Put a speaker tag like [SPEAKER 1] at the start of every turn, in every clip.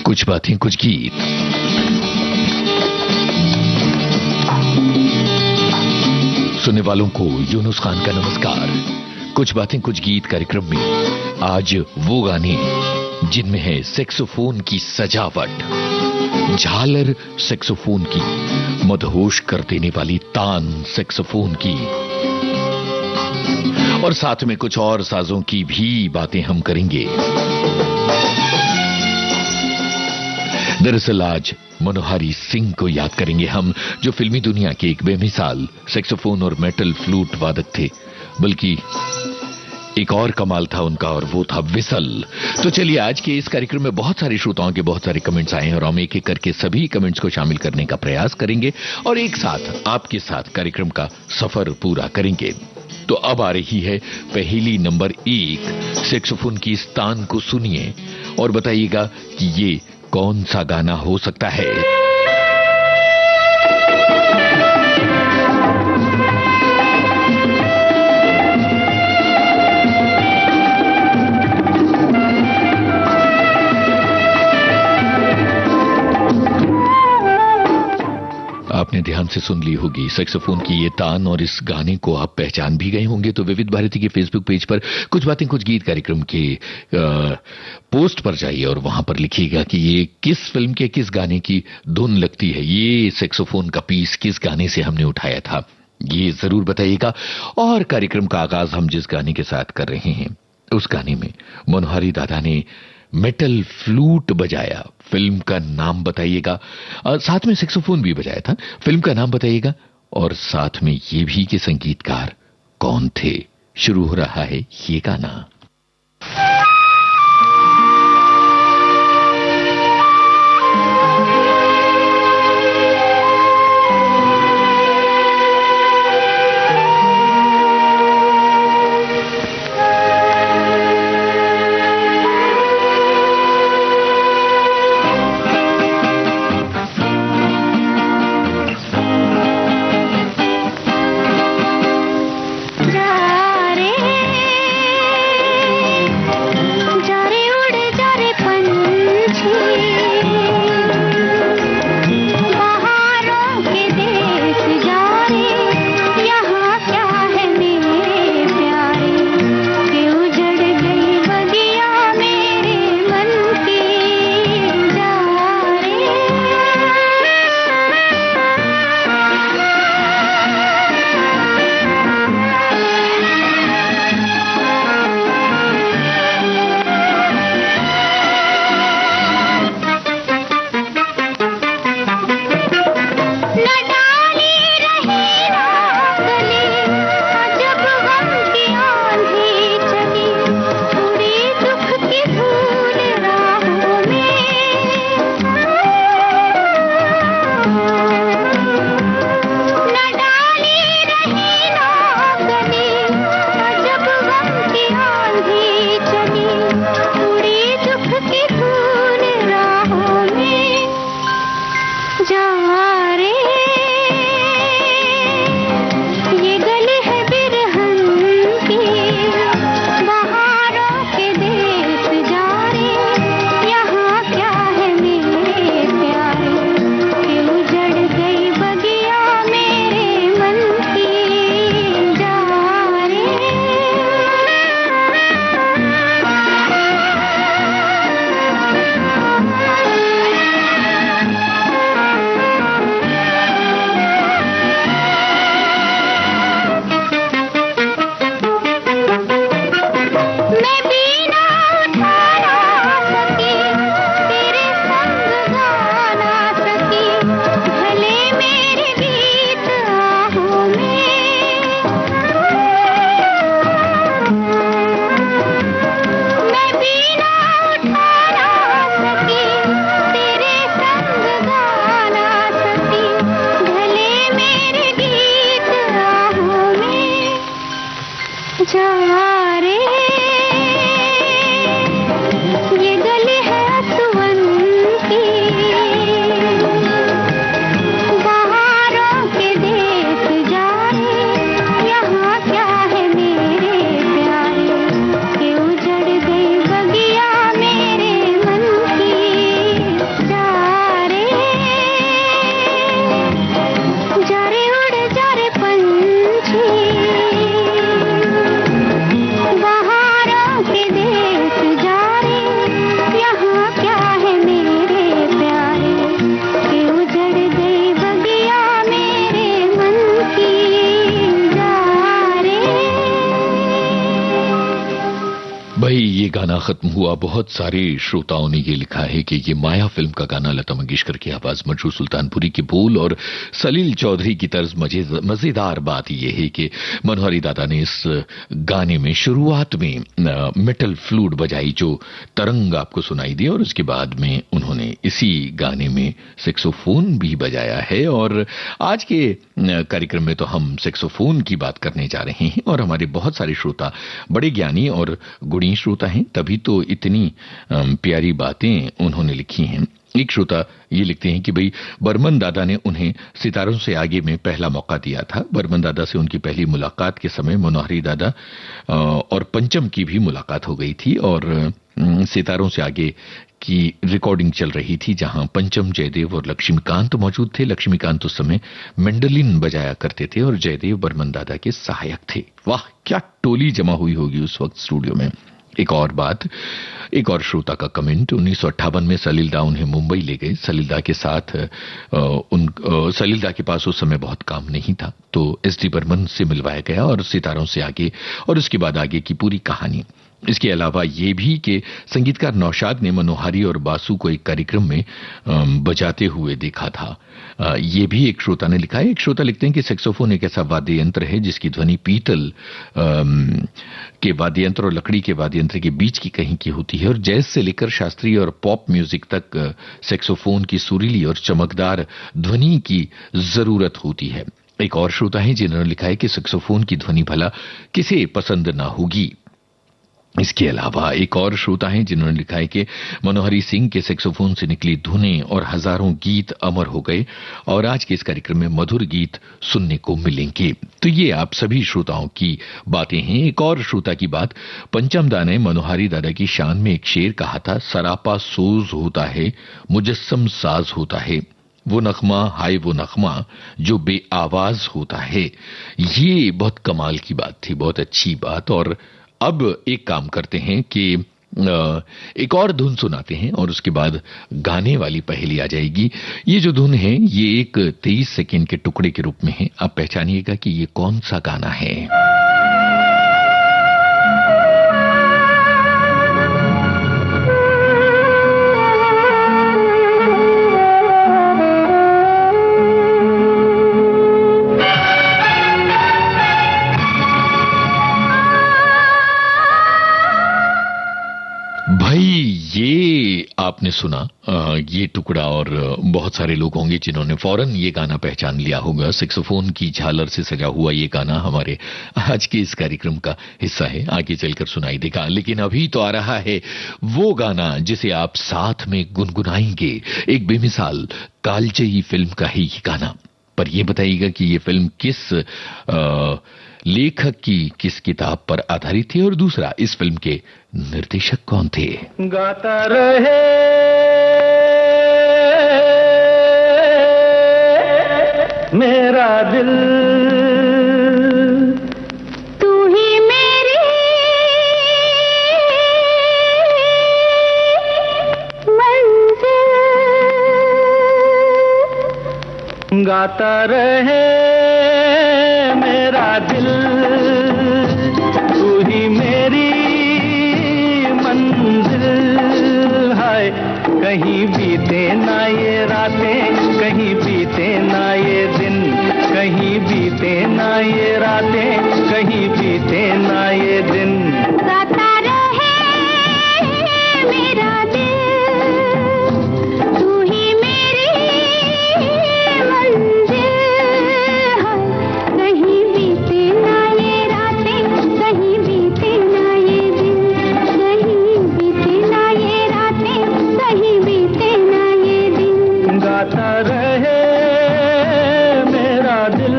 [SPEAKER 1] कुछ बातें कुछ गीत। सुनने वालों को यूनुस खान का नमस्कार। कुछ बातें कुछ गीत कार्यक्रम में आज वो गाने जिनमें है सैक्सोफोन की सजावट, झालर सैक्सोफोन की, मदहोश कर देने वाली तान सैक्सोफोन की, और साथ में कुछ और साजों की भी बातें हम करेंगे। दरअसल आज मनोहारी सिंह को याद करेंगे हम, जो फिल्मी दुनिया के एक बेमिसाल सैक्सोफोन और मेटल फ्लूट वादक थे। बल्कि एक और कमाल था उनका, और वो था विसल। तो चलिए, आज के इस कार्यक्रम में बहुत सारे श्रोताओं के बहुत सारे कमेंट्स आए हैं और हम एक एक करके सभी कमेंट्स को शामिल करने का प्रयास करेंगे और एक साथ आपके साथ कार्यक्रम का सफर पूरा करेंगे। तो अब आ रही है पहेली नंबर 1। सैक्सोफोन की इस तान को सुनिए और बताइएगा कि ये कौन सा गाना हो सकता है। आपने ध्यान से सुन ली होगी सैक्सोफोन की ये तान, और इस गाने को आप पहचान भी गए होंगे। तो विविध भारती के फेसबुक पेज पर कुछ बातें कुछ गीत कार्यक्रम के पोस्ट पर जाइए और वहां पर लिखिएगा कि ये किस फिल्म के किस गाने की धुन लगती है, ये सैक्सोफोन का पीस किस गाने से हमने उठाया था, ये जरूर बताइएगा। और कार्यक्रम का आगाज हम जिस गाने के साथ कर रहे हैं, उस गाने में मनोहारी दादा ने मेटल फ्लूट बजाया। फिल्म का नाम बताइएगा, साथ में सैक्सोफोन भी बजाया था। फिल्म का नाम बताइएगा और साथ में ये भी कि संगीतकार कौन थे। शुरू हो रहा है ये गाना। खत्म हुआ। बहुत सारे श्रोताओं ने ये लिखा है कि ये माया फिल्म का गाना, लता मंगेशकर की आवाज, मंजू सुल्तानपुरी के बोल और सलील चौधरी की तर्ज। मजेदार बात यह है कि मनोहरी दादा ने इस गाने में शुरुआत में मेटल फ्लूट बजाई जो तरंग आपको सुनाई दी, और उसके बाद में उन्होंने इसी गाने में सैक्सोफोन भी बजाया है। और आज के कार्यक्रम में तो हम सैक्सोफोन की बात करने जा रहे हैं, और हमारे बहुत सारे श्रोता बड़े ज्ञानी और गुणी श्रोता हैं, तभी तो इतनी प्यारी बातें उन्होंने लिखी हैं। एक श्रोता ये लिखते हैं कि भाई बर्मन दादा ने उन्हें सितारों से आगे में पहला मौका दिया था। बर्मन दादा से उनकी पहली मुलाकात के समय मनोहरी दादा और पंचम की भी मुलाकात हो गई थी, और सितारों से आगे की रिकॉर्डिंग चल रही थी, जहां पंचम, जयदेव और लक्ष्मीकांत मौजूद थे। लक्ष्मीकांत उस समय मेंडोलिन बजाया करते थे और जयदेव बर्मन दादा के सहायक थे। वाह, क्या टोली जमा हुई होगी उस वक्त स्टूडियो में। एक और बात, एक और श्रोता का कमेंट, 1958 में सलीलदा उन्हें मुंबई ले गए। सलीलदा के साथ सलीलदा के पास उस समय बहुत काम नहीं था, तो एसडी बर्मन से मिलवाया गया और सितारों से आगे, और उसके बाद आगे की पूरी कहानी। इसके अलावा ये भी कि संगीतकार नौशाद ने मनोहारी और बासु को एक कार्यक्रम में बजाते हुए देखा था। ये भी एक श्रोता ने लिखा है। एक श्रोता लिखते हैं कि सैक्सोफोन एक ऐसा वाद्य यंत्र है जिसकी ध्वनि पीतल के वाद्य यंत्र और लकड़ी के वाद्य यंत्र के बीच की कहीं की होती है, और जैज से लेकर शास्त्रीय और पॉप म्यूजिक तक सैक्सोफोन की सुरीली और चमकदार ध्वनि की जरूरत होती है। एक और श्रोता है जिन्होंने लिखा है कि सैक्सोफोन की ध्वनि भला किसे पसंद ना होगी। इसके अलावा एक और श्रोता हैं जिन्होंने लिखा है कि मनोहरी सिंह के सैक्सोफोन से निकली धुनें और हजारों गीत अमर हो गए, और आज के इस कार्यक्रम में मधुर गीत सुनने को मिलेंगे। तो ये आप सभी श्रोताओं की बातें हैं। एक और श्रोता की बात, पंचम दा ने मनोहरी दादा की शान में एक शेर कहा था, सरापा सोज होता है, मुजस्सम साज होता है, वो नगमा हाय वो नगमा जो बेआवाज होता है। ये बहुत कमाल की बात थी, बहुत अच्छी बात। और अब एक काम करते हैं कि एक और धुन सुनाते हैं, और उसके बाद गाने वाली पहेली आ जाएगी। ये जो धुन है ये एक 23 सेकेंड के टुकड़े के रूप में है। आप पहचानिएगा कि ये कौन सा गाना है। आपने सुना ये टुकड़ा, और बहुत सारे लोग होंगे जिन्होंने फौरन ये गाना पहचान लिया होगा। सैक्सोफोन की झालर से सजा हुआ ये गाना हमारे आज के इस कार्यक्रम का हिस्सा है, आगे चलकर सुनाई देगा। लेकिन अभी तो आ रहा है वो गाना जिसे आप साथ में गुनगुनाएंगे। एक बेमिसाल कालजयी फिल्म का है ये गाना, पर ये बताइएगा कि ये फिल्म किस लेखक की, किस किताब पर आधारित थी, और दूसरा इस फिल्म के निर्देशक कौन थे।
[SPEAKER 2] गाता रहे मेरा दिल,
[SPEAKER 3] तू ही मेरी मंजिल,
[SPEAKER 2] गाता रहे मेरा दिल, तू ही मेरी मंजिल। हाय कहीं बीते ना ये रातें, कहीं बीते ना ये दिन, कहीं बीते ना ये रातें, कहीं बीते ना ये दिन।
[SPEAKER 3] गाता रहे मेरा दिल, तू ही मेरी मंजिल। कहीं बीते ना ये रातें, कहीं बीते ना ये दिन, कहीं बीते ना ये रातें, कहीं बीते ना ये दिन।
[SPEAKER 2] गाता रहे मेरा दिल।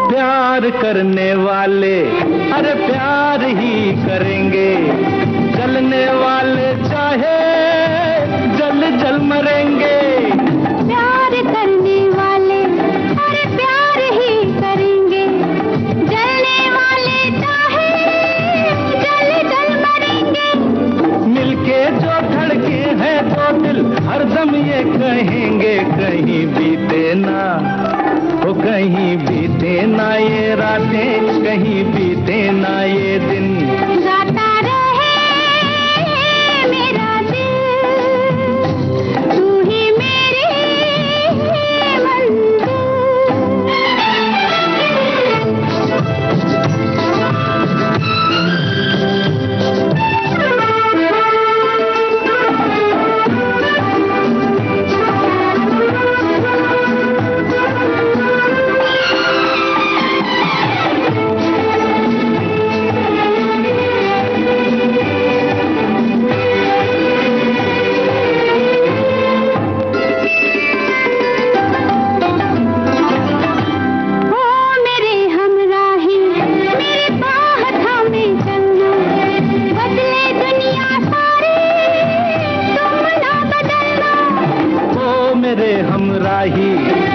[SPEAKER 2] प्यार करने वाले अरे प्यार ही करेंगे, जलने वाले चाहे जल जल मरेंगे।
[SPEAKER 3] प्यार करने वाले अरे
[SPEAKER 2] कहीं बीते ना ये दिन।
[SPEAKER 3] गाता रहे मेरा दिल, तू ही मेरी मंजिल।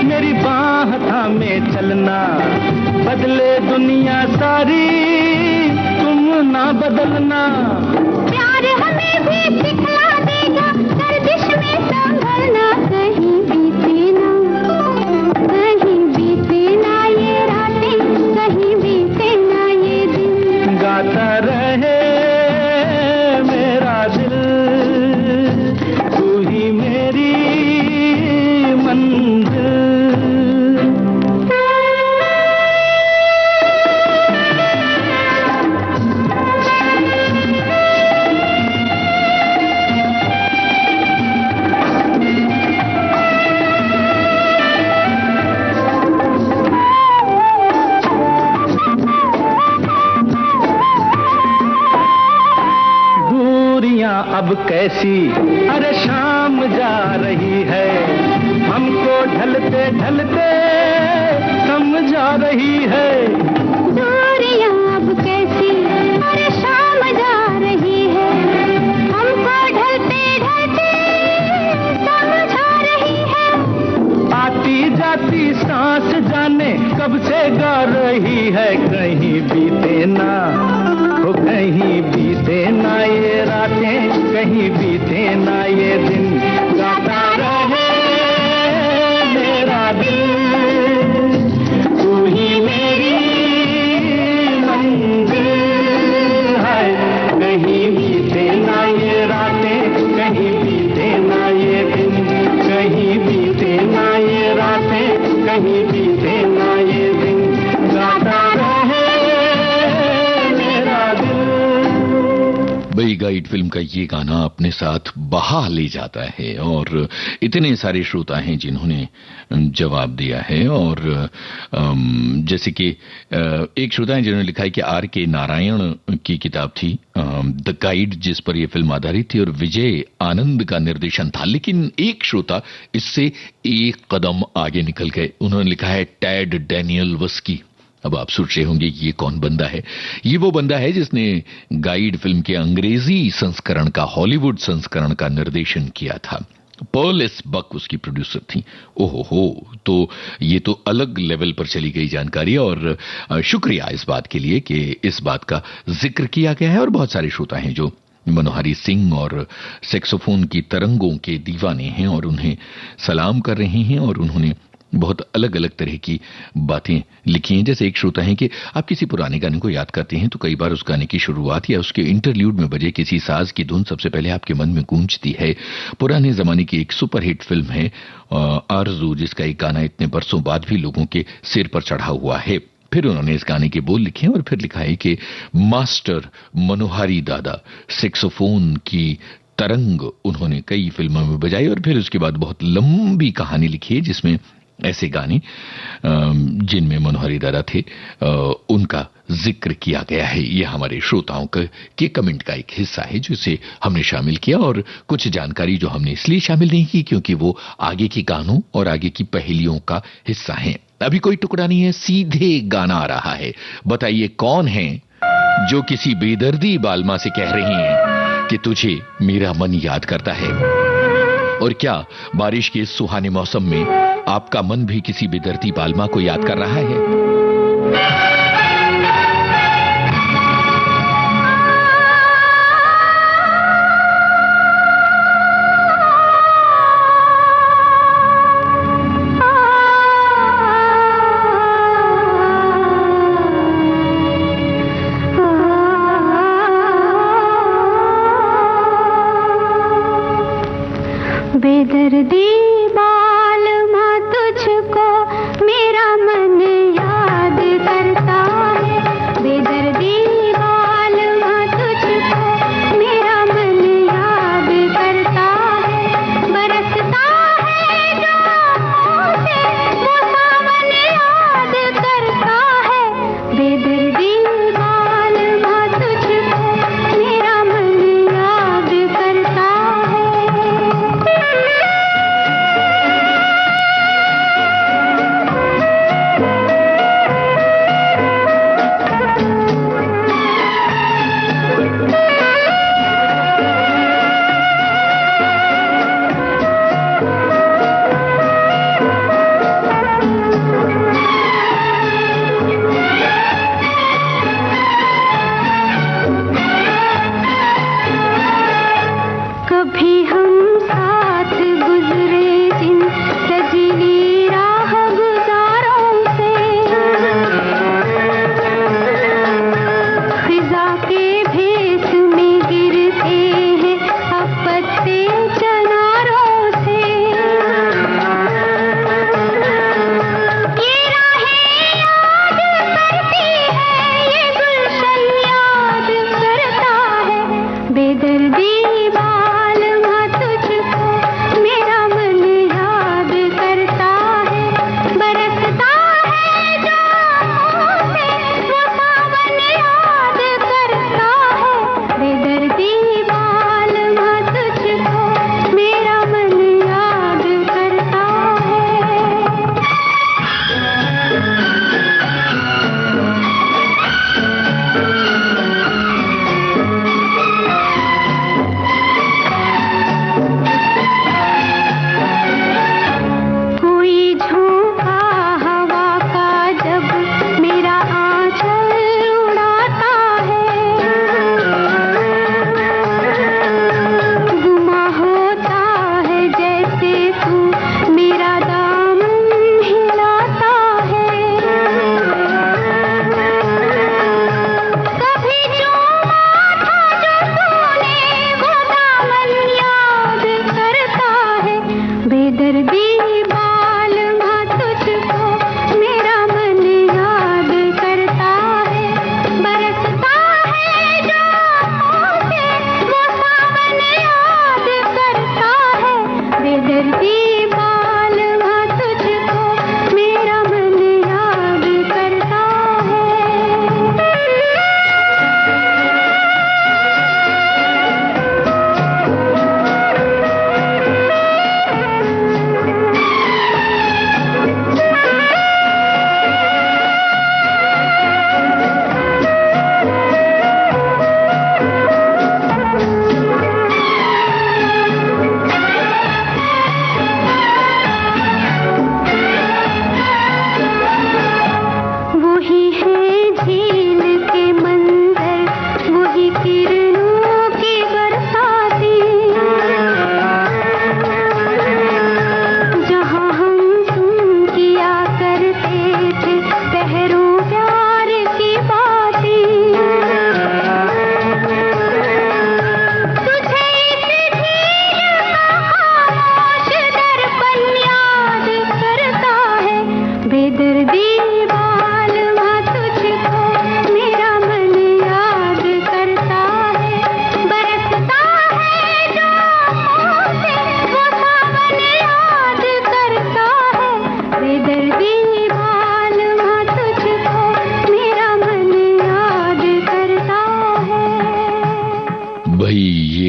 [SPEAKER 2] मेरी बाह थामे चलना, बदले दुनिया सारी तुम ना बदलना।
[SPEAKER 3] प्यार हमें भी सिखला देगा, गर्दिश में संभलना। कहीं बीते ना ये रातें, कहीं बीते ना ये दिन।
[SPEAKER 2] गाता रहे मेरा दिल, तू ही मेरी मंजिल। अब कैसी अरे शाम जा रही है, हमको ढलते ढलते समझा रही है।
[SPEAKER 3] दूरियां अब कैसी अरे शाम जा रही है, हमको ढलते ढलते समझा रही है।
[SPEAKER 2] आती जाती सांस जाने कब से गा रही है, कहीं बीते ना कहीं बीते ना ये रातें, कहीं बीते ना ये दिन। गाता रहे मेरा दिल, तू ही मेरी मंजिल है। कहीं बीते ना ये रातें, कहीं बीते ना ये दिन। कहीं बीते ना ये रातें, कहीं बीते ना ये दिन। गाता रहे
[SPEAKER 1] बई गाइड फिल्म का ये गाना अपने साथ बहा ले जाता है और इतने सारे श्रोता हैं जिन्होंने जवाब दिया है। और जैसे कि एक श्रोता है जिन्होंने लिखा है कि आर के नारायण की किताब थी द गाइड, जिस पर यह फिल्म आधारित थी और विजय आनंद का निर्देशन था। लेकिन एक श्रोता इससे एक कदम आगे निकल गए, उन्होंने लिखा है टेड डैनियल वस्की। अब आप सोच रहे होंगे कि ये कौन बंदा है। ये वो बंदा है जिसने गाइड फिल्म के अंग्रेजी संस्करण का, हॉलीवुड संस्करण का निर्देशन किया था। पर्ल एस बक उसकी प्रोड्यूसर थी। ओहो, तो ये तो अलग लेवल पर चली गई जानकारी और शुक्रिया इस बात के लिए कि इस बात का जिक्र किया गया है। और बहुत सारे श्रोता हैं जो मनोहरी सिंह और सैक्सोफोन की तरंगों के दीवाने हैं और उन्हें सलाम कर रहे हैं और उन्होंने बहुत अलग अलग तरह की बातें लिखी हैं। जैसे एक श्रोता है कि आप किसी पुराने गाने को याद करते हैं तो कई बार उस गाने की शुरुआत या उसके इंटरल्यूड में बजे किसी साज की धुन सबसे पहले आपके मन में गूंजती है। पुराने जमाने की एक सुपरहिट फिल्म है आरज़ू, जिसका एक गाना इतने बरसों बाद भी लोगों के सिर पर चढ़ा हुआ है। फिर उन्होंने इस गाने के बोल लिखे और फिर लिखा है कि मास्टर मनोहारी दादा सैक्सोफोन की तरंग उन्होंने कई फिल्मों में बजाई और फिर उसके बाद बहुत लंबी कहानी लिखी है जिसमें ऐसे गाने जिनमें मनोहरी दादा थे उनका जिक्र किया गया है। ये हमारे श्रोताओं के कमेंट का एक हिस्सा है जिसे हमने शामिल किया और कुछ जानकारी जो हमने इसलिए शामिल नहीं की क्योंकि वो आगे के गानों और आगे की पहेलियों का हिस्सा है। अभी कोई टुकड़ा नहीं है, सीधे गाना आ रहा है। बताइए कौन है जो किसी बेदर्दी बालमा से कह रही हैं कि तुझे मेरा मन याद करता है। और क्या बारिश के इस सुहाने मौसम में आपका मन भी किसी बेदर्दी बालमा को याद कर रहा है?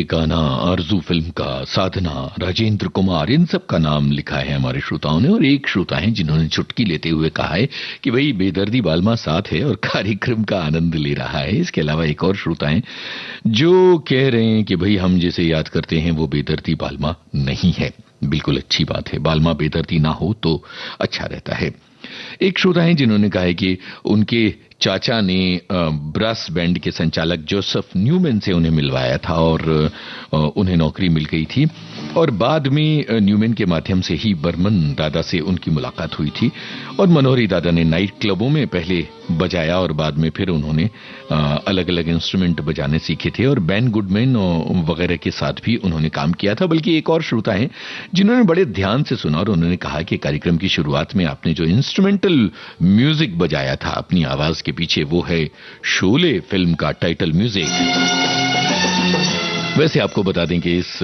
[SPEAKER 1] गाना आरजू फिल्म का, साधना, राजेंद्र कुमार, इन सब का नाम लिखा है हमारे श्रोताओं ने। और एक श्रोता है जिन्होंने चुटकी लेते हुए कहा है कि भाई बेदर्दी बालमा साथ है और कार्यक्रम का आनंद ले रहा है। इसके अलावा एक और श्रोता है जो कह रहे हैं कि भाई हम जिसे याद करते हैं वो बेदर्दी बालमा नहीं है। बिल्कुल अच्छी बात है, बालमा बेदर्दी ना हो तो अच्छा रहता है। एक श्रोता है जिन्होंने कहा है कि उनके चाचा ने ब्रास बैंड के संचालक जोसेफ न्यूमैन से उन्हें मिलवाया था और उन्हें नौकरी मिल गई थी और बाद में न्यूमैन के माध्यम से ही बर्मन दादा से उनकी मुलाकात हुई थी और मनोहरी दादा ने नाइट क्लबों में पहले बजाया और बाद में फिर उन्होंने अलग अलग इंस्ट्रूमेंट बजाने सीखे थे और बैन गुडमैन वगैरह के साथ भी उन्होंने काम किया था। बल्कि एक और श्रोता है जिन्होंने बड़े ध्यान से सुना और उन्होंने कहा कि कार्यक्रम की शुरुआत में आपने जो इंस्ट्रूमेंटल म्यूजिक बजाया था अपनी आवाज के पीछे, वो है शोले फिल्म का टाइटल म्यूजिक। वैसे आपको बता दें कि इस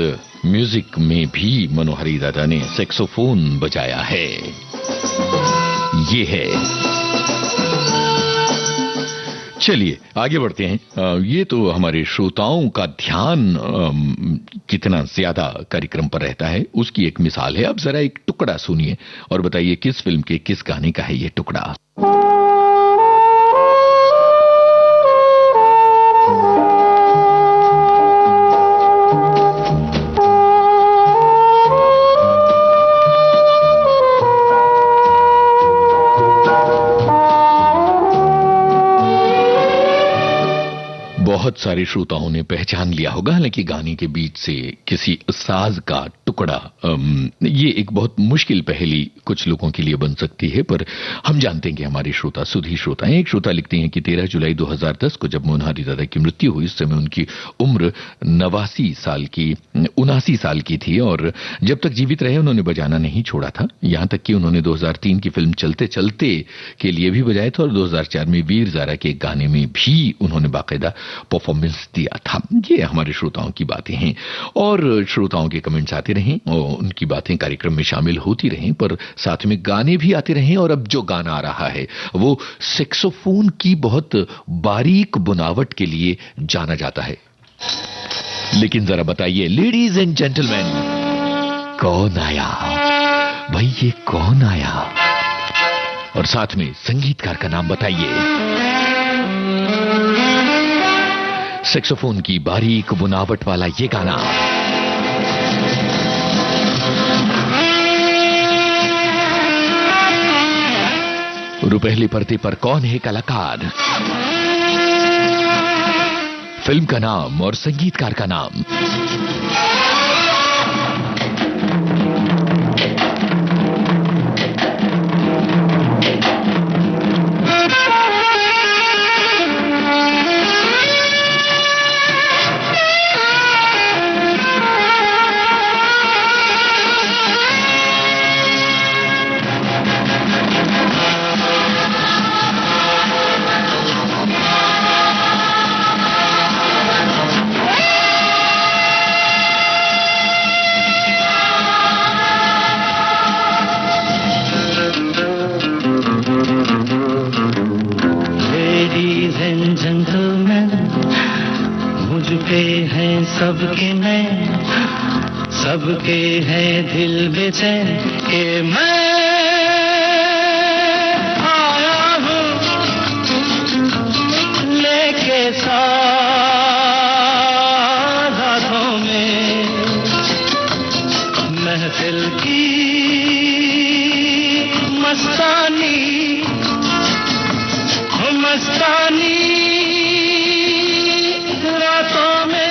[SPEAKER 1] म्यूजिक में भी मनोहरी दादा ने सैक्सोफोन बजाया है। ये है। चलिए आगे बढ़ते हैं। ये तो हमारे श्रोताओं का ध्यान कितना ज्यादा कार्यक्रम पर रहता है उसकी एक मिसाल है। अब जरा एक टुकड़ा सुनिए और बताइए किस फिल्म के किस गाने का है ये टुकड़ा। बहुत सारे श्रोताओं ने पहचान लिया होगा, हालांकि गाने के बीच से किसी साज का टुकड़ा ये एक बहुत मुश्किल पहेली कुछ लोगों के लिए बन सकती है, पर हम जानते हैं कि हमारे श्रोता सुधी श्रोता हैं। एक श्रोता लिखते हैं कि 13 जुलाई 2010 को जब मनोहरी दादा की मृत्यु हुई, उस समय उनकी उम्र 79 साल की थी और जब तक जीवित रहे उन्होंने बजाना नहीं छोड़ा था। यहां तक कि उन्होंने 2003 की फिल्म चलते चलते के लिए भी बजाया था और 2004 में वीर ज़ारा के गाने में भी उन्होंने बाकायदा परफॉर्मेंस दिया था। ये हमारे श्रोताओं की बातें हैं और श्रोताओं के कमेंट्स आते रहें और उनकी बातें कार्यक्रम में शामिल होती रहें, पर साथ में गाने भी आते रहें। और अब जो गाना आ रहा है वो सैक्सोफोन की बहुत बारीक बुनावट के लिए जाना जाता है। लेकिन जरा बताइए लेडीज एंड जेंटलमैन, कौन आया भाई, ये कौन आया? और साथ में संगीतकार का नाम बताइए। सैक्सोफोन की बारीक बुनावट वाला ये गाना रुपहले पर्दे पर कौन है कलाकार, फिल्म का नाम और संगीतकार का नाम।
[SPEAKER 2] सबके नैन, सबके हैं दिल बेचैन के मैं आया हूँ लेके साथ हाथों में महफिल की मस्तानी मस्तानी रातों में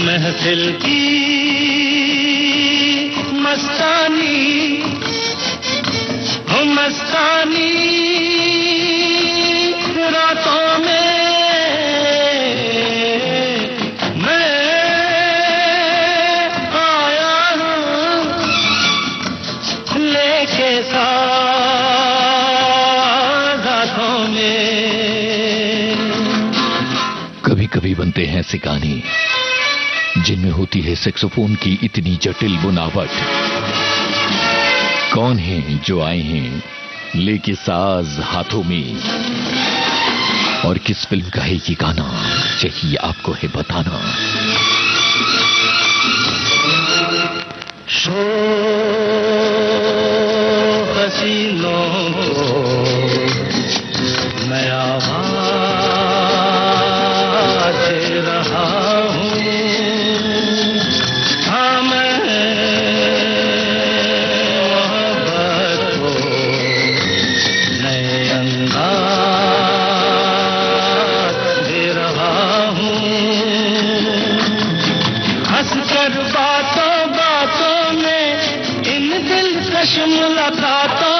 [SPEAKER 2] महफिल की मस्तानी हो मस्तानी रातों में मैं आया हूँ लेके साथ हाथों में।
[SPEAKER 1] कभी कभी बनते हैं ऐसे गाने जिनमें होती है सैक्सोफोन की इतनी जटिल बुनावट। कौन है जो आए हैं लेके साज हाथों में, और किस फिल्म का है ये गाना, चाहिए आपको है बताना।
[SPEAKER 2] शो हसीनों को मैं आवाज दे रहा हूँ, हाँ मैं मोहब्बत को नए अंदाज दे रहा हूँ। हंसकर बातों बातों में इन दिलकश मुलाकातों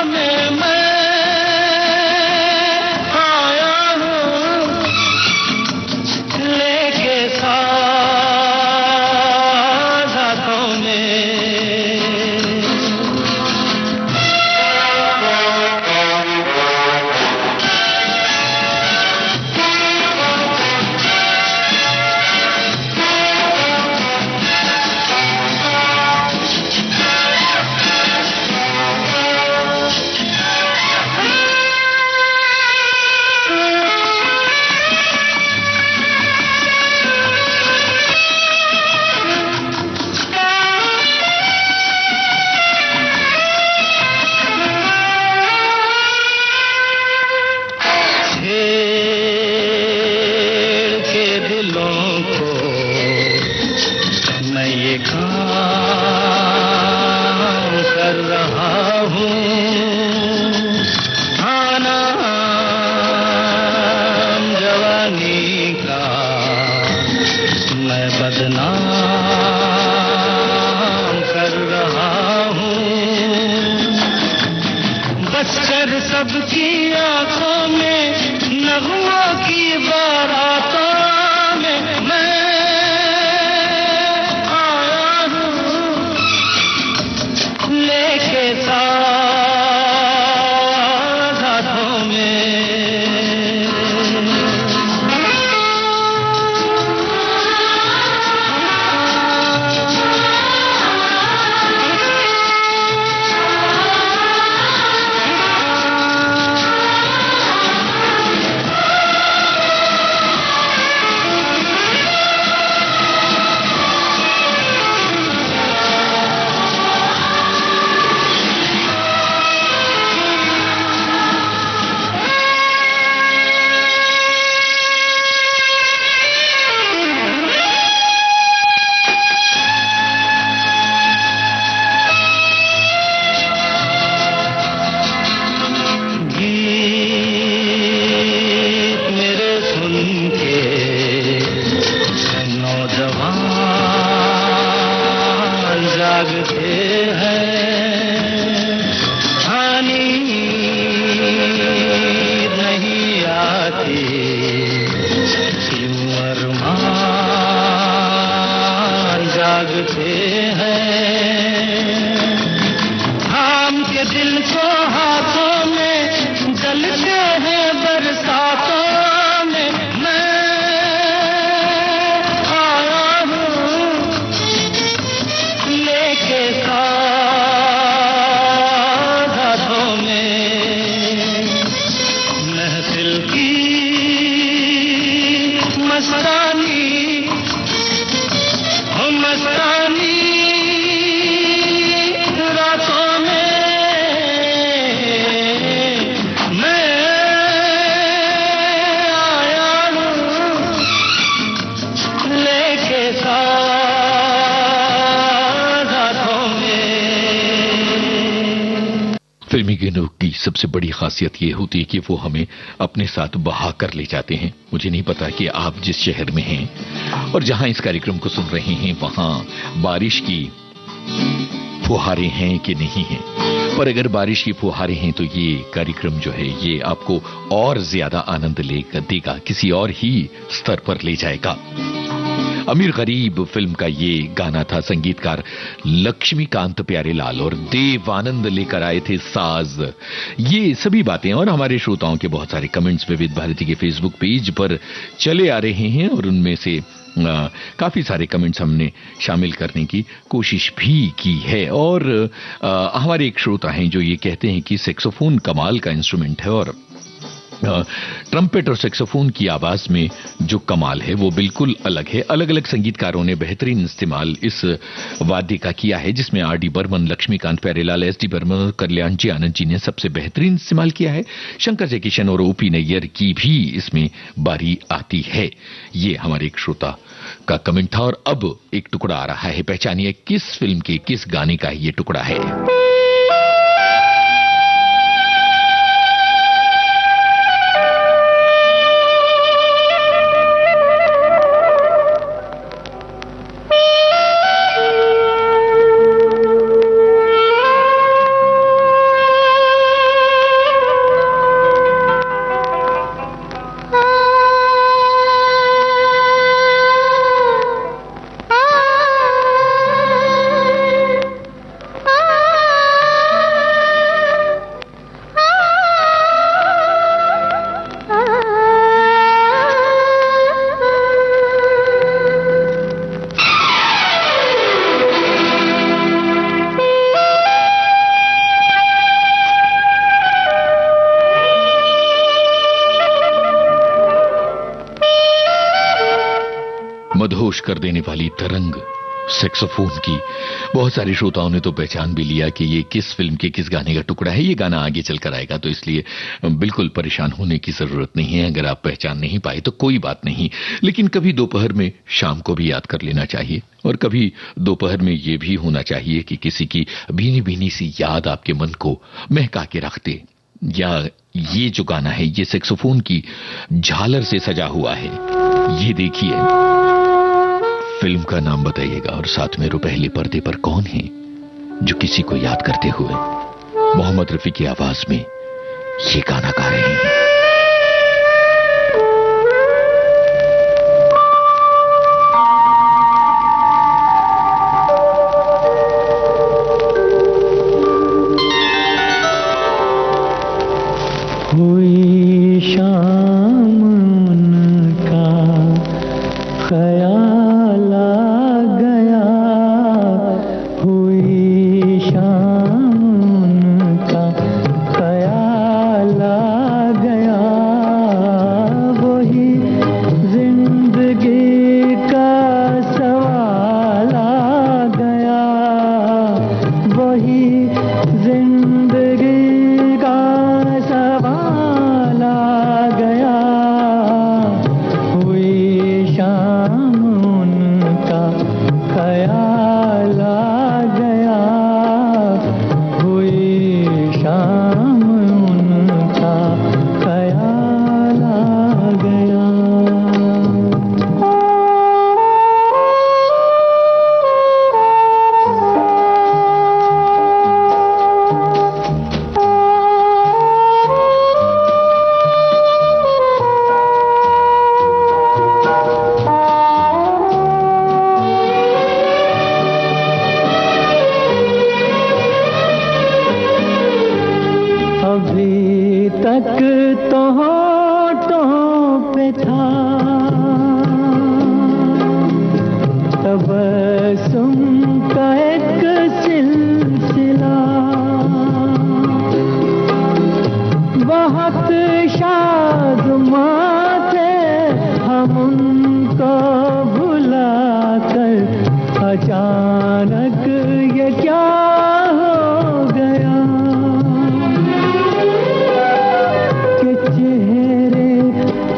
[SPEAKER 2] में मैं सबकी आंखों में नगमों की बारातों में मैं आया हूँ लेके साथ हाथों में।
[SPEAKER 1] फिल्मी गानों की सबसे बड़ी खासियत ये होती है कि वो हमें अपने साथ बहा कर ले जाते हैं। मुझे नहीं पता कि आप जिस शहर में हैं और जहां इस कार्यक्रम को सुन रहे हैं वहां बारिश की फुहारें हैं कि नहीं हैं, पर अगर बारिश की फुहारें हैं तो ये कार्यक्रम जो है ये आपको और ज्यादा आनंद देगा, किसी और ही स्तर पर ले जाएगा। अमीर गरीब फिल्म का ये गाना था। संगीतकार लक्ष्मीकांत प्यारेलाल और देवानंद लेकर आए थे साज। ये सभी बातें और हमारे श्रोताओं के बहुत सारे कमेंट्स विविध भारती के फेसबुक पेज पर चले आ रहे हैं और उनमें से काफी सारे कमेंट्स हमने शामिल करने की कोशिश भी की है। और हमारे एक श्रोता हैं जो ये कहते हैं कि सैक्सोफोन कमाल का इंस्ट्रूमेंट है और ट्रम्पेट और सैक्सोफोन की आवाज में जो कमाल है वो बिल्कुल अलग है। अलग अलग संगीतकारों ने बेहतरीन इस्तेमाल इस वाद्य का किया है, जिसमें R D Burman, Laxmikant Pyarelal, S D Burman और कल्याण जी आनंद जी ने सबसे बेहतरीन इस्तेमाल किया है। शंकर जयकिशन और ओपी नैयर की भी इसमें बारी आती है। ये हमारे एक श्रोता का कमेंट था। और अब एक टुकड़ा आ रहा है, पहचानिए किस फिल्म के किस गाने का ये टुकड़ा है। मदहोश कर देने वाली तरंग सैक्सोफोन की। बहुत सारे श्रोताओं ने तो पहचान भी लिया कि ये किस फिल्म के किस गाने का टुकड़ा है। ये गाना आगे चलकर आएगा, तो इसलिए बिल्कुल परेशान होने की जरूरत नहीं है। अगर आप पहचान नहीं पाए तो कोई बात नहीं, लेकिन कभी दोपहर में शाम को भी याद कर लेना चाहिए और कभी दोपहर में ये भी होना चाहिए कि किसी की भीनी भीनी सी याद आपके मन को महका के रख दे। या ये जो गाना है ये सैक्सोफोन की झालर से सजा हुआ है। ये देखिए, फिल्म का नाम बताइएगा और साथ में रुपहले पर्दे पर कौन है जो किसी को याद करते हुए मोहम्मद रफी की आवाज में ये गाना गा रहे हैं।
[SPEAKER 2] हुई शाम उनका ख्याल आ गया, हुई शाम उनका ख्याल आ गया, वही जिंदगी का सवाल आ गया, वही जिंदगी का सवाल आ गया, हुई शाम उनका ख्याल आ गया, हुई शाम उनका ख्याल आ गया। अभी तक तो होठों पे था तबस्सुम का एक सिलसिला, बहुत शादमां थे हम उनको भुला कर, अचानक ये क्या हो गया कि चेहरे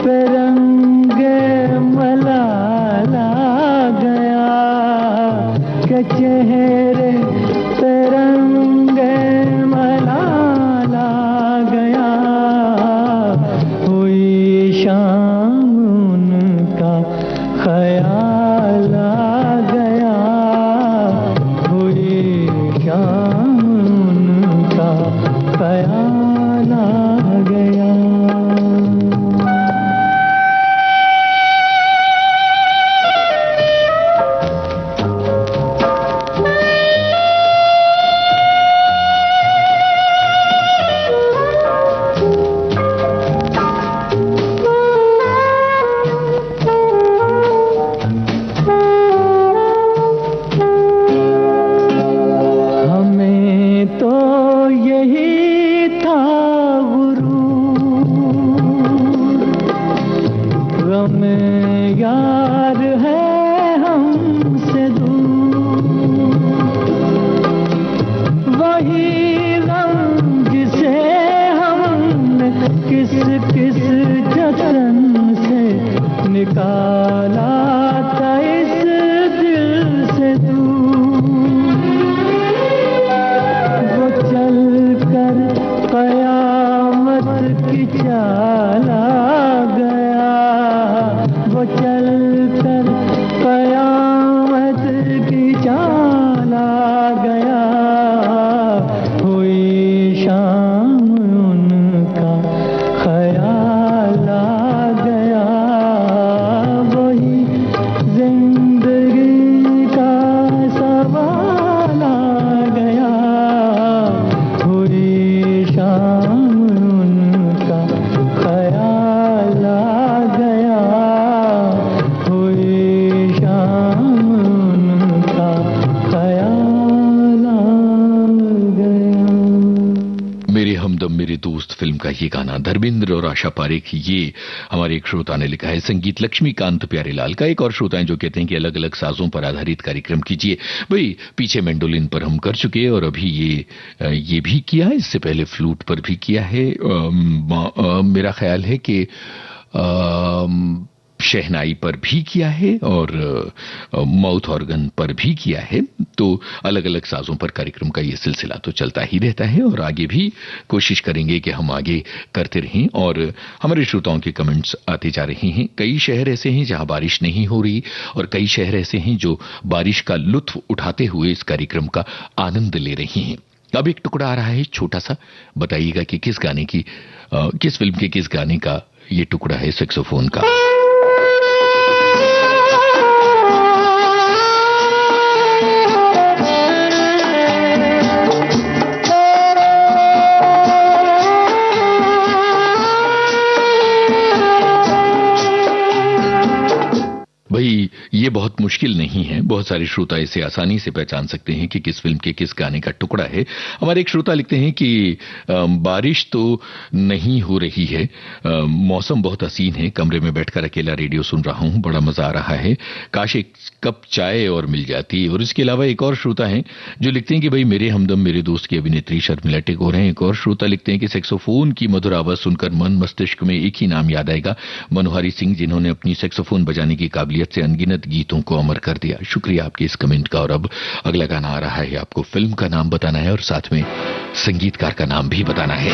[SPEAKER 2] पे रंगे मलाल आ गया, कि चेहरे पे रंगे मलाल आ गया, हुई शाम उनका ख्याल आ गया, हुई शाम उनका ख्याल आ गया। हमें यार है हमसे दूर, वही गम जिसे हमने किस किस जतन से निकाला था इस दिल से दूर, वो चल कर कयामत की चाल आ गया, वो चल कर कयामत की चाल आ गया, हुई शाम उनका ख्याल आ गया, वही जिंदगी का सवाल आ गया, हुई शाम उनका ख्याल आ गया, हुई शाम उनका ख्याल आ गया।
[SPEAKER 1] मेरे हमदम मेरे दोस्त फिल्म का ये गाना धर्मेंद्र और आशा पारेख, ये हमारे एक श्रोता ने लिखा है। संगीत लक्ष्मीकांत प्यारेलाल का। एक और श्रोता है जो कहते हैं कि अलग अलग साजों पर आधारित कार्यक्रम कीजिए। भाई पीछे मैंडोलिन पर हम कर चुके हैं और अभी ये भी किया है, इससे पहले फ्लूट पर भी किया है। मेरा ख्याल है कि शहनाई पर भी किया है और माउथ ऑर्गन पर भी किया है। तो अलग अलग साजों पर कार्यक्रम का ये सिलसिला तो चलता ही रहता है और आगे भी कोशिश करेंगे कि हम आगे करते रहें। और हमारे श्रोताओं के कमेंट्स आते जा रहे हैं। कई शहर ऐसे हैं जहां बारिश नहीं हो रही और कई शहर ऐसे हैं जो बारिश का लुत्फ उठाते हुए इस कार्यक्रम का आनंद ले रहे हैं। अब एक टुकड़ा आ रहा है छोटा सा, बताइएगा कि किस गाने की किस फिल्म के किस गाने का ये टुकड़ा है सैक्सोफोन का। भाई ये बहुत मुश्किल नहीं है, बहुत सारे श्रोता इसे आसानी से पहचान सकते हैं कि किस फिल्म के किस गाने का टुकड़ा है। हमारे एक श्रोता लिखते हैं कि बारिश तो नहीं हो रही है, मौसम बहुत हसीन है, कमरे में बैठकर अकेला रेडियो सुन रहा हूं, बड़ा मजा आ रहा है, काश एक कप चाय और मिल जाती। और इसके अलावा एक और श्रोता है जो लिखते हैं कि भाई मेरे हमदम मेरे दोस्त की अभिनेत्री शर्मिला टैगोर हैं। एक और श्रोता लिखते हैं कि सैक्सोफोन की मधुर आवाज सुनकर मन मस्तिष्क में एक ही नाम याद आएगा, मनोहारी सिंह, जिन्होंने अपनी सैक्सोफोन बजाने की काबिलियत से अनगिनत गीतों को अमर कर दिया। शुक्रिया आपके इस कमेंट का। और अब अगला गाना आ रहा है, आपको फिल्म का नाम बताना है और साथ में संगीतकार का नाम भी बताना है।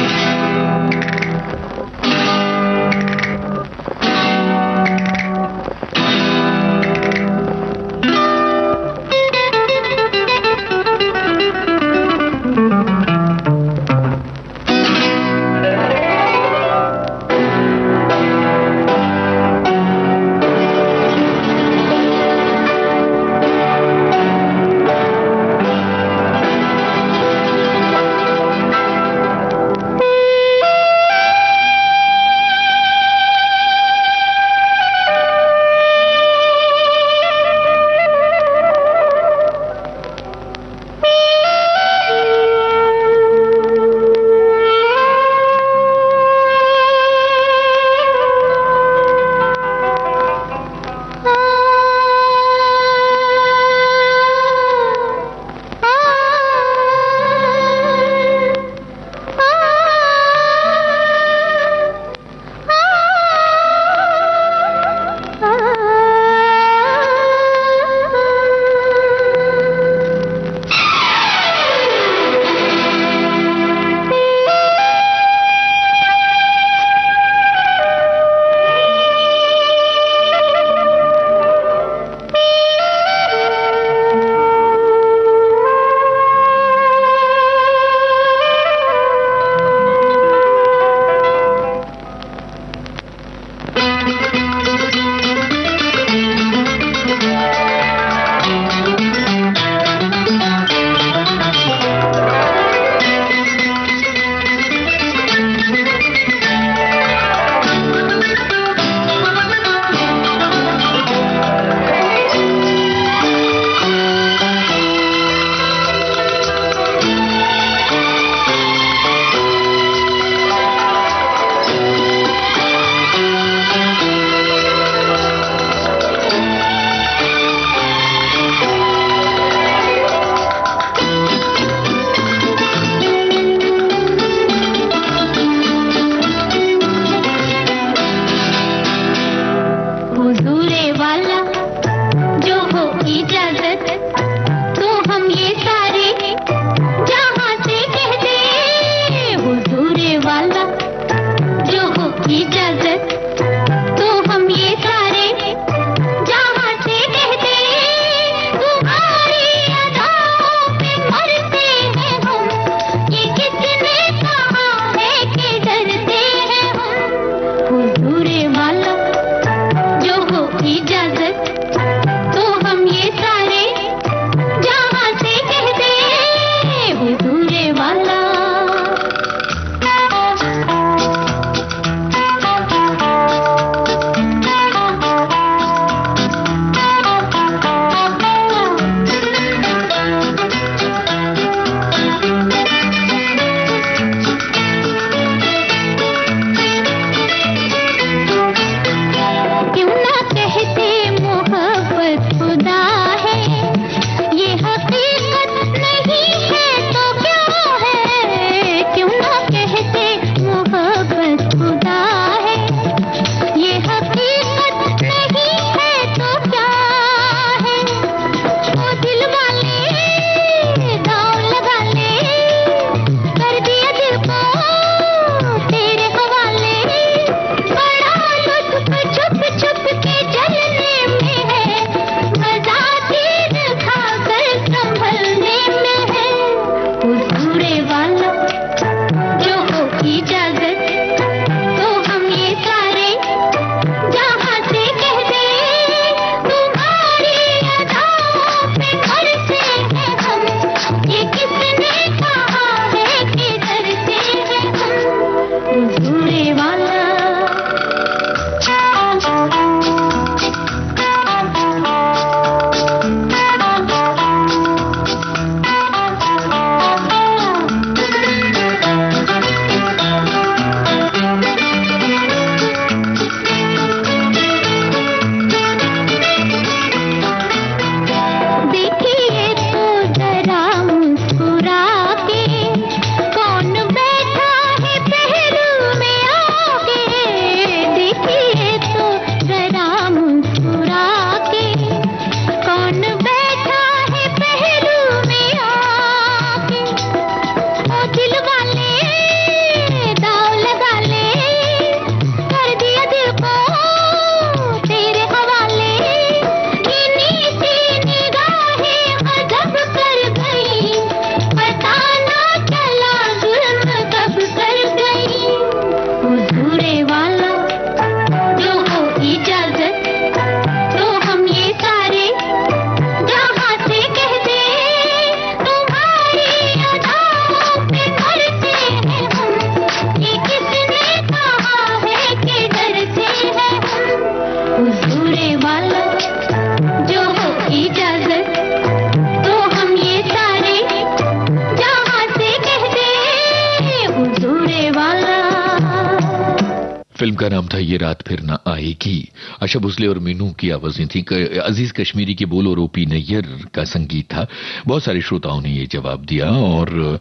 [SPEAKER 1] का नाम था ये रात फिर ना आएगी। आशा भोसले और मीनू की आवाजें थी। अजीज कश्मीरी के बोल और ओपी नैयर का संगीत था। बहुत सारे श्रोताओं ने ये जवाब दिया और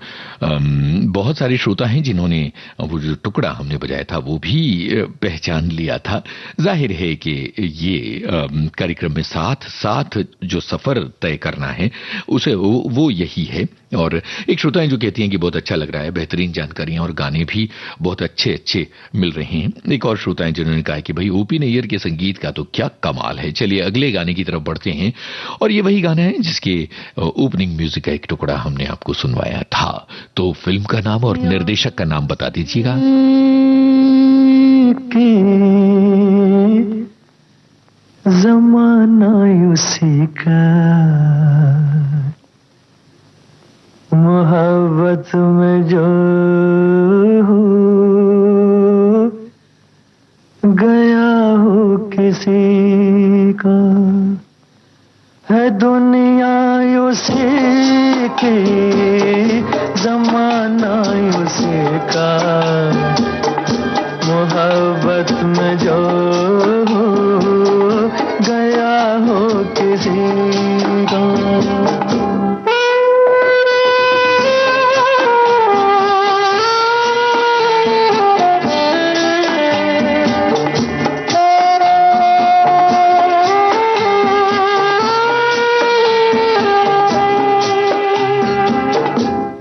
[SPEAKER 1] बहुत सारे श्रोता हैं जिन्होंने वो जो टुकड़ा हमने बजाया था वो भी पहचान लिया था। जाहिर है कि ये कार्यक्रम में साथ साथ जो सफर तय करना है उसे वो यही है। और एक श्रोता है जो कहती हैं कि बहुत अच्छा लग रहा है, बेहतरीन जानकारियां और गाने भी बहुत अच्छे अच्छे मिल रहे हैं। एक और श्रोता है जिन्होंने कहा कि भाई ओपी नैयर के संगीत का तो क्या कमाल है। चलिए अगले गाने की तरफ बढ़ते हैं और ये वही गाना है जिसके ओपनिंग म्यूजिक का एक टुकड़ा हमने आपको सुनवाया था। तो फिल्म का नाम और निर्देशक का नाम बता दीजिएगा।
[SPEAKER 2] जमाना उसी का मोहब्बत में जो गया हो किसी का है दुनिया उसी की, जमाना उसी का मोहब्बत में जो गया हो किसी का।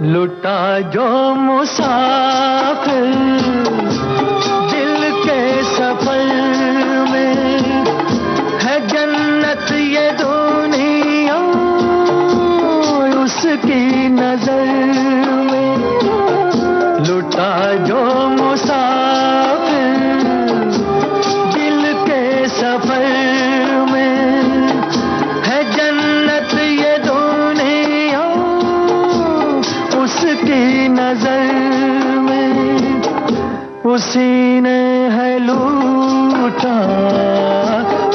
[SPEAKER 2] लुटा जो मुसाफिर दिल के सफर में, है जन्नत ये दुनिया उसकी नजर में। लुटा जो मुसाफिर दिल के सफर में, है जन्नत ये दुनिया उसकी नजर में। उसी ने है लूटा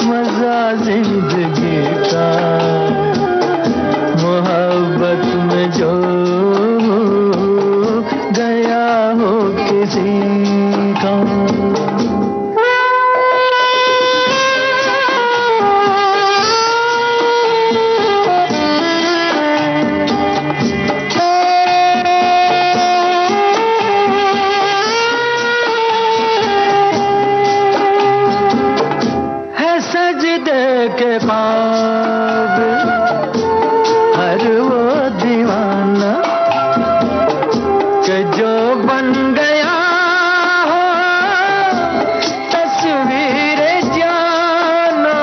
[SPEAKER 2] मजा जिंदगी का, मोहब्बत में जो गया हो किसी का। के ख्वाब हर वो दीवाना कि जो बन गया हो तस्वीर जाना,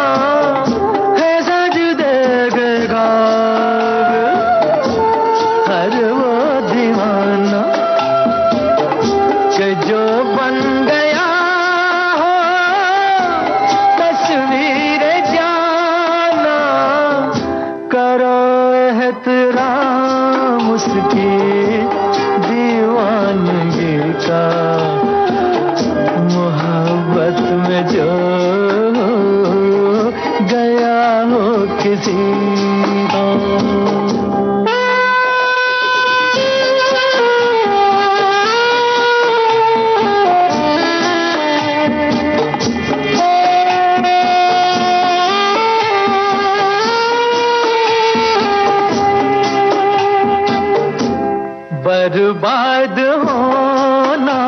[SPEAKER 2] है सजदे के ख्वाब हर वो दीवाना कि जो बन गया हो तस्वीर एहतराम उसकी दीवानगी का, मोहब्बत में जो गया हो किसी का। बर्बाद होना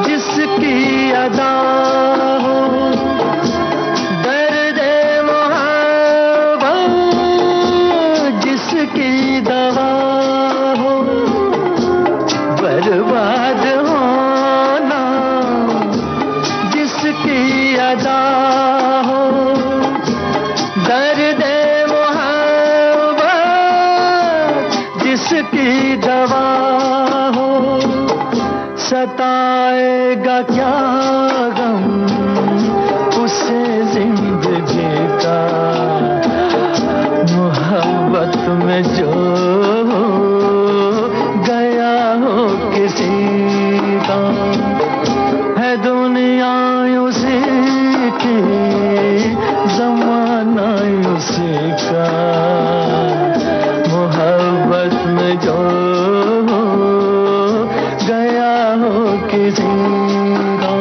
[SPEAKER 2] जिसकी अदा हो, दर्द मोहब्बत जिसकी दवा हो। बर्बाद होना जिसकी अदा हो, दर्द जिसकी दवा हो। सताएगा क्या गम उसे जिंदगी का, मोहब्बत में जो गया हो किसी का। है दुनिया उसी की, जमाना उसी का, मोहब्बत में जो गया हो किसी का।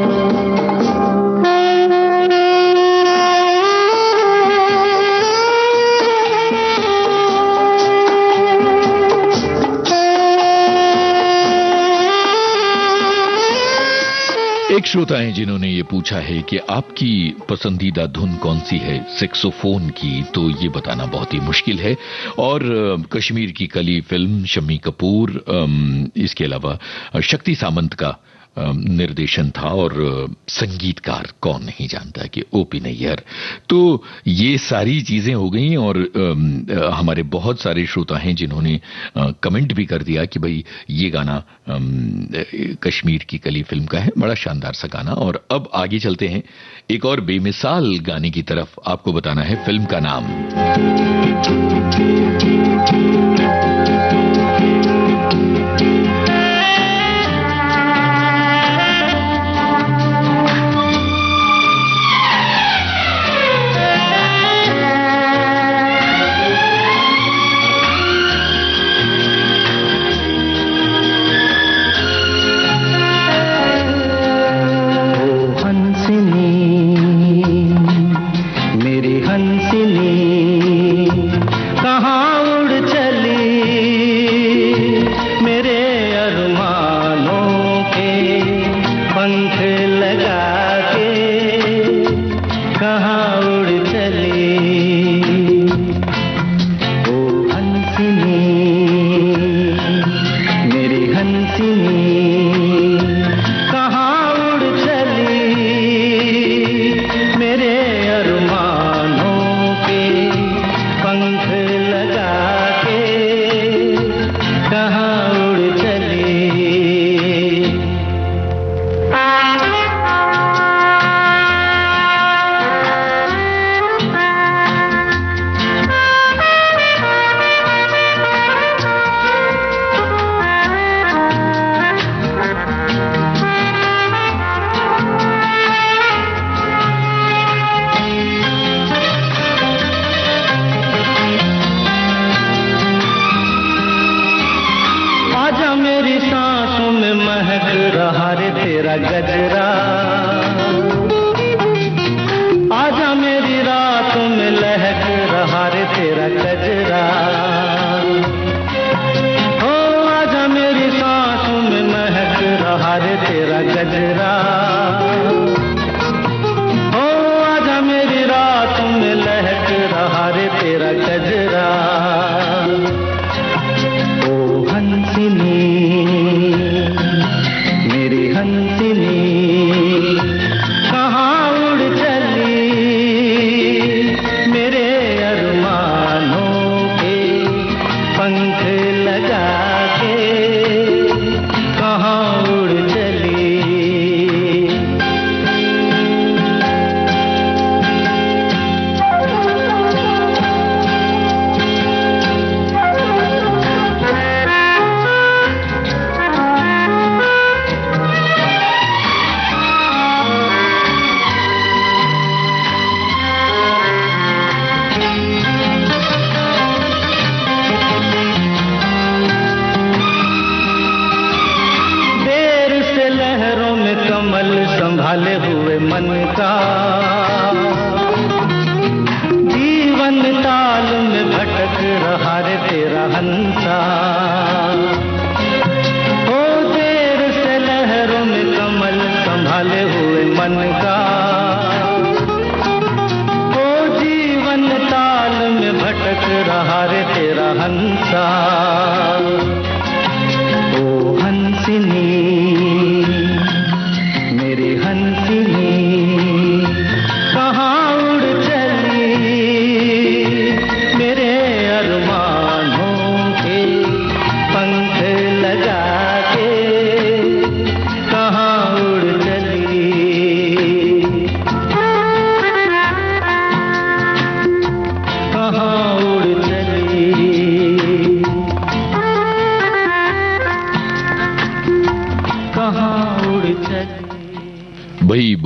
[SPEAKER 1] श्रोता हैं जिन्होंने ये पूछा है कि आपकी पसंदीदा धुन कौन सी है सैक्सोफोन की, तो ये बताना बहुत ही मुश्किल है। और कश्मीर की कली फिल्म, शम्मी कपूर, इसके अलावा शक्ति सामंत का निर्देशन था और संगीतकार कौन नहीं जानता कि ओपी नैयर। तो ये सारी चीजें हो गई और हमारे बहुत सारे श्रोता हैं जिन्होंने कमेंट भी कर दिया कि भाई ये गाना कश्मीर की कली फिल्म का है, बड़ा शानदार सा गाना। और अब आगे चलते हैं एक और बेमिसाल गाने की तरफ। आपको बताना है फिल्म का नाम।
[SPEAKER 2] कहाँ उड़ चली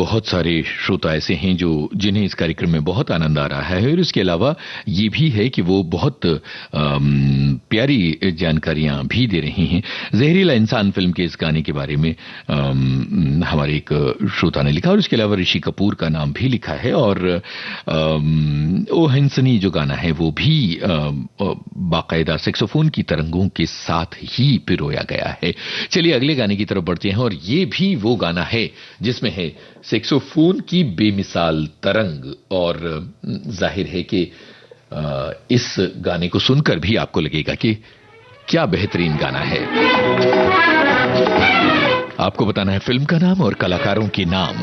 [SPEAKER 1] बहुत सारे श्रोता ऐसे हैं जिन्हें इस कार्यक्रम में बहुत आनंद आ रहा है, और इसके अलावा ये भी है कि वो बहुत प्यारी जानकारियां भी दे रहे हैं। जहरीला इंसान फिल्म के इस गाने के बारे में हमारे एक श्रोता ने लिखा, और इसके अलावा ऋषि कपूर का नाम भी लिखा है, और ओ हंसनी जो गाना है वो भी बाकायदा सैक्सोफोन की तरंगों के साथ ही पिरोया गया है। चलिए अगले गाने की तरफ बढ़ते हैं, और ये भी वो गाना है जिसमें है सैक्सोफोन की बेमिसाल तरंग, और जाहिर है कि इस गाने को सुनकर भी आपको लगेगा कि क्या बेहतरीन गाना है। आपको बताना है फिल्म का नाम और कलाकारों के नाम।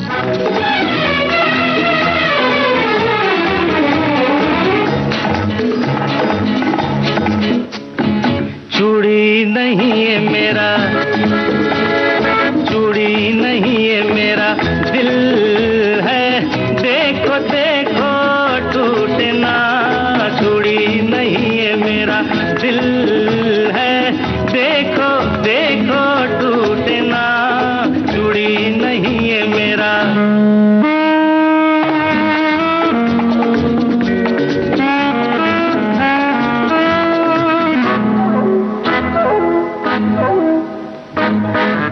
[SPEAKER 2] चूड़ी नहीं है मेरा, चूड़ी नहीं है मेरा दिल है, देखो देखो टूटे ना। चूड़ी नहीं है मेरा दिल है, देखो देखो टूटे ना। चूड़ी नहीं है मेरा।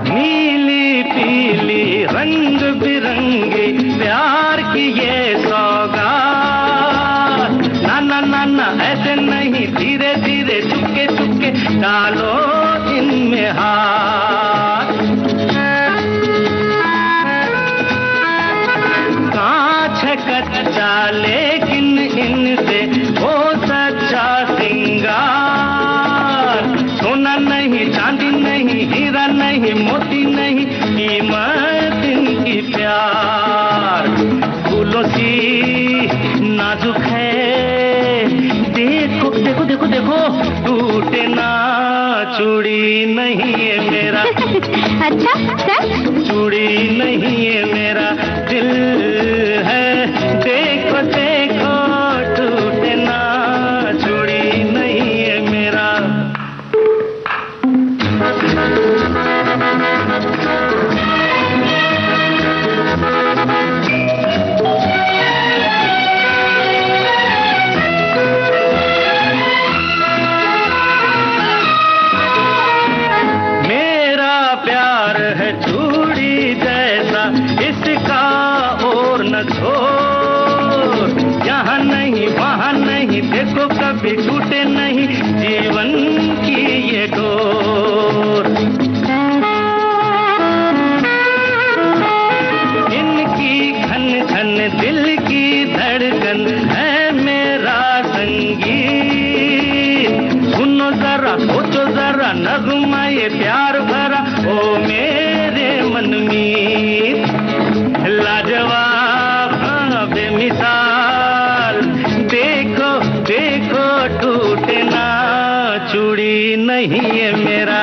[SPEAKER 2] नीली पीली रंग बिरंगे प्यार की ये सौगात, ना ना ना ना ऐसे नहीं, धीरे धीरे चुपके चुपके डालो इनमें हाथ। कांच है कच्चा लेकिन इनसे हो सच्चा सिंगार। सोना नहीं, चांदी नहीं, हीरा नहीं, मोती नहीं, कीमत इनकी प्यार। फूलों सी नाजुक है, देखो देखो देखो देखो टूटे ना। चूड़ी नहीं है मेरा
[SPEAKER 3] अच्छा सर,
[SPEAKER 2] चूड़ी नहीं है मेरा दिल है, देखो देखो टूटे ना। चूड़ी नहीं है मेरा। मेरा प्यार है चूड़ी जैसा, इसका और न छोड़। यहाँ नहीं वहाँ नहीं, देखो कभी टूटे नहीं जीवन की ये डोर। इनकी घन घन दिल की धड़कन है मेरा संगीत। सुनो जरा, सोचो जरा, नगमा ये प्यार भरा ओ मेरे मन में। लाजवाब हाँ बेमिसाल, देखो देखो टूटे ना। चूड़ी नहीं है मेरा,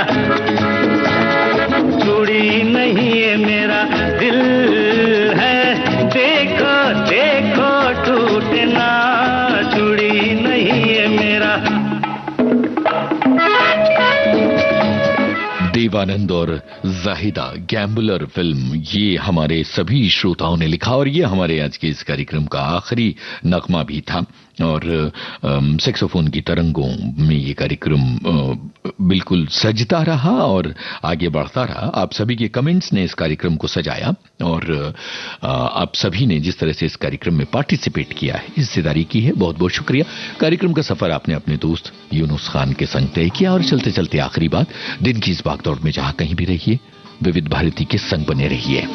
[SPEAKER 2] चूड़ी नहीं है मेरा दिल है, देखो देखो टूटे ना। चूड़ी नहीं है मेरा।
[SPEAKER 1] देवानंद और जाहिदा गैम्बलर फिल्म, ये हमारे सभी श्रोताओं ने लिखा, और ये हमारे आज के इस कार्यक्रम का आखिरी नगमा भी था। और सैक्सोफोन की तरंगों में ये कार्यक्रम बिल्कुल सजता रहा और आगे बढ़ता रहा। आप सभी के कमेंट्स ने इस कार्यक्रम को सजाया, और आप सभी ने जिस तरह से इस कार्यक्रम में पार्टिसिपेट किया है, हिस्सेदारी की है, बहुत बहुत शुक्रिया। कार्यक्रम का सफर आपने अपने दोस्त यूनुस खान के संग तय किया, और चलते चलते आखिरी बात, दिन की इस भागदौड़ में जहां कहीं भी रहिए, विविध भारती के संग बने रहिए।